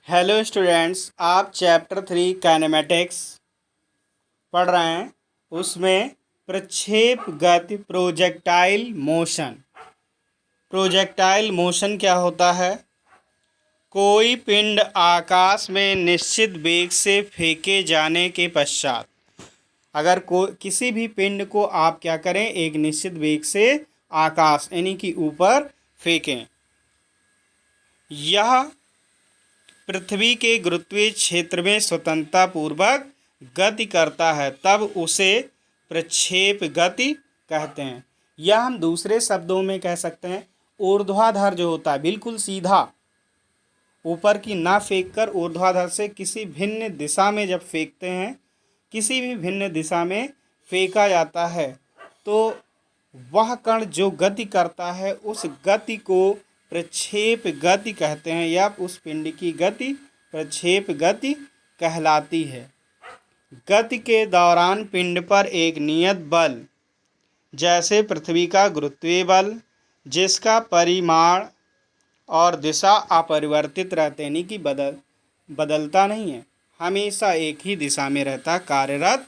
Hello students, आप chapter 3 kinematics पढ़ रहे हैं। उसमें प्रक्षेप गति प्रोजेक्टाइल मोशन क्या होता है? कोई पिंड आकाश में निश्चित वेग से फेंके जाने के पश्चात, अगर किसी भी पिंड को आप क्या करें, एक निश्चित वेग से आकाश यानी कि ऊपर फेंकें, यह पृथ्वी के गुरुत्वीय क्षेत्र में स्वतंत्रता पूर्वक गति करता है, तब उसे प्रक्षेप गति कहते हैं। या हम दूसरे शब्दों में कह सकते हैं, ऊर्ध्वाधर जो होता है बिल्कुल सीधा ऊपर की ना फेंककर ऊर्ध्वाधर से किसी भिन्न दिशा में जब फेंकते हैं, किसी भी भिन्न दिशा में फेंका जाता है, तो वह कण जो गति करता है उस गति को प्रक्षेप गति कहते हैं, या उस पिंड की गति प्रक्षेप गति कहलाती है। गति के दौरान पिंड पर एक नियत बल, जैसे पृथ्वी का गुरुत्वीय बल, जिसका परिमाण और दिशा अपरिवर्तित रहते यानी कि बदलता नहीं है, हमेशा एक ही दिशा में रहता, कार्यरत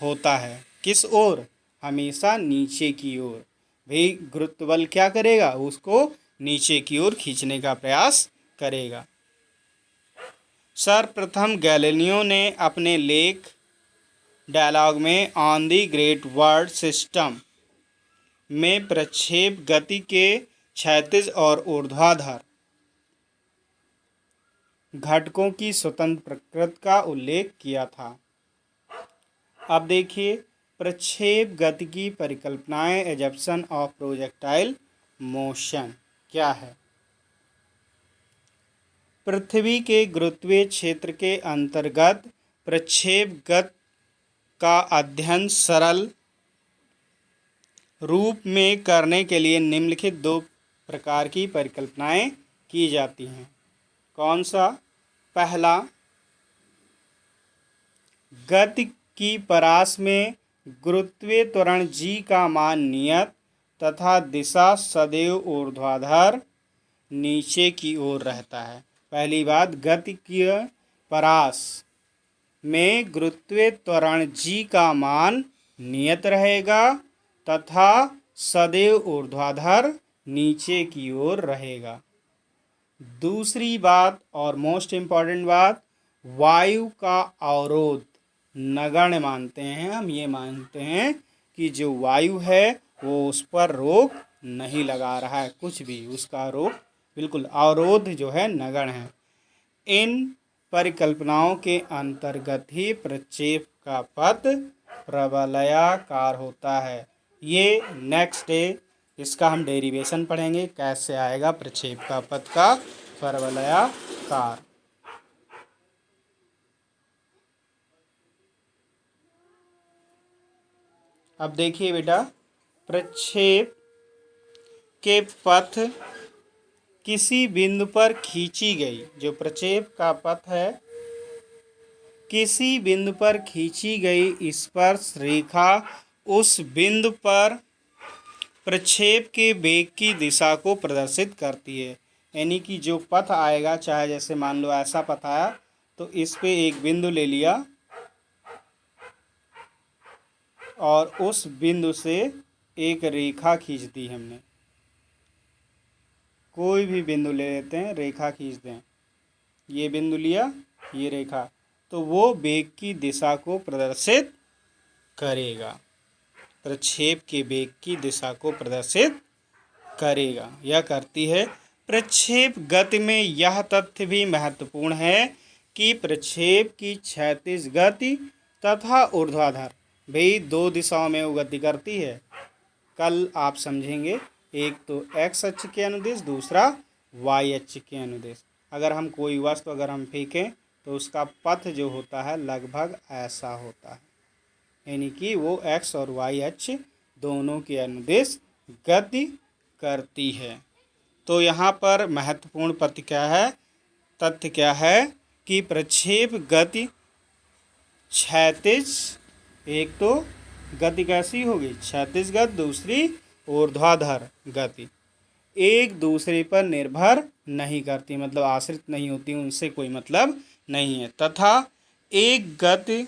होता है। किस ओर? हमेशा नीचे की ओर। भाई गुरुत्व बल क्या करेगा? उसको नीचे की ओर खींचने का प्रयास करेगा। सर्वप्रथम गैलीलियो ने अपने लेख डायलॉग में on the great world system में प्रक्षेप गति के क्षैतिज और ऊर्ध्वाधर घटकों की स्वतंत्र प्रकृति का उल्लेख किया था। अब देखिए प्रक्षेप गति की परिकल्पनाएं, एजप्शन ऑफ प्रोजेक्टाइल मोशन क्या है? पृथ्वी के गुरुत्वीय क्षेत्र के अंतर्गत प्रक्षेप गति का अध्ययन सरल रूप में करने के लिए निम्नलिखित दो प्रकार की परिकल्पनाएं की जाती हैं। कौन सा? पहला, गति की परास में गुरुत्वीय त्वरण g का मान नियत तथा दिशा सदैव ऊर्ध्वाधर नीचे की ओर रहता है। पहली बात, गति की परास में गुरुत्वीय त्वरण g का मान नियत रहेगा तथा सदैव ऊर्ध्वाधर नीचे की ओर रहेगा। दूसरी बात और मोस्ट इम्पॉर्टेंट बात, वायु का अवरोध नगण्य मानते हैं हम। ये मानते हैं कि जो वायु है वो उस पर रोक नहीं लगा रहा है, कुछ भी उसका रोक, बिल्कुल अवरोध जो है नगण्य है। इन परिकल्पनाओं के अंतर्गत ही प्रक्षेप का पथ प्रवलयाकार होता है। ये नेक्स्ट डे इसका हम डेरिवेशन पढ़ेंगे, कैसे आएगा प्रक्षेप का पथ का परवलयाकार। अब देखिए बेटा, प्रक्षेप के पथ किसी बिंदु पर खींची गई, जो प्रक्षेप का पथ है किसी बिंदु पर खींची गई स्पर्श रेखा उस बिंदु पर प्रक्षेप के वेग की दिशा को प्रदर्शित करती है। यानी कि जो पथ आएगा, चाहे जैसे मान लो ऐसा पथ आया, तो इस पे एक बिंदु ले लिया और उस बिंदु से एक रेखा खींच दी हमने। कोई भी बिंदु ले लेते हैं, रेखा खींच दें, ये बिंदु लिया, ये रेखा, तो वो वेग की दिशा को प्रदर्शित करेगा, प्रक्षेप के वेग की दिशा को प्रदर्शित करेगा, यह करती है। प्रक्षेप गति में यह तथ्य भी महत्वपूर्ण है कि प्रक्षेप की क्षैतिज गति तथा ऊर्ध्वाधर, भाई दो दिशाओं में वो गति करती है। कल आप समझेंगे, एक तो एक्स अक्ष के अनुदिश, दूसरा वाई अक्ष के अनुदिश। अगर हम कोई वस्तु अगर हम फेंकें तो उसका पथ जो होता है लगभग ऐसा होता है, यानी कि वो एक्स और वाई अक्ष दोनों के अनुदिश गति करती है। तो यहाँ पर महत्वपूर्ण तथ्य क्या है कि प्रक्षेप गति क्षैतिज, एक तो गति कैसी होगी क्षैतिज गति, दूसरी ऊर्ध्वाधर गति। एक दूसरे पर निर्भर नहीं करती, मतलब आश्रित नहीं होती, उनसे कोई मतलब नहीं है। तथा एक गति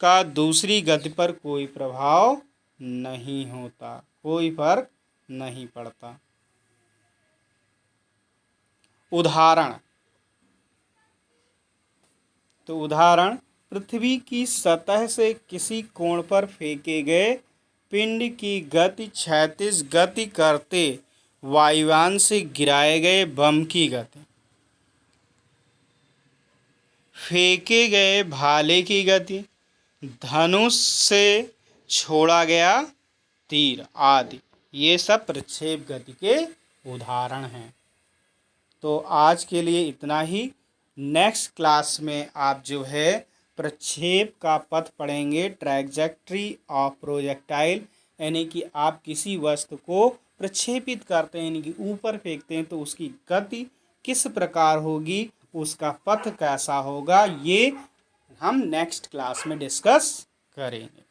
का दूसरी गति पर कोई प्रभाव नहीं होता, कोई फर्क नहीं पड़ता। उदाहरण, तो उदाहरण, पृथ्वी की सतह से किसी कोण पर फेंके गए पिंड की गति क्षैतिज गति करते वायुयान से गिराए गए बम की गति, फेंके गए भाले की गति, धनुष से छोड़ा गया तीर आदि, ये सब प्रक्षेप गति के उदाहरण हैं। तो आज के लिए इतना ही। नेक्स्ट क्लास में आप जो है प्रक्षेप का पथ पढ़ेंगे, ट्रैजेक्टरी ऑफ प्रोजेक्टाइल, यानी कि आप किसी वस्तु को प्रक्षेपित करते हैं, यानी कि ऊपर फेंकते हैं, तो उसकी गति किस प्रकार होगी, उसका पथ कैसा होगा, ये हम नेक्स्ट क्लास में डिस्कस करेंगे।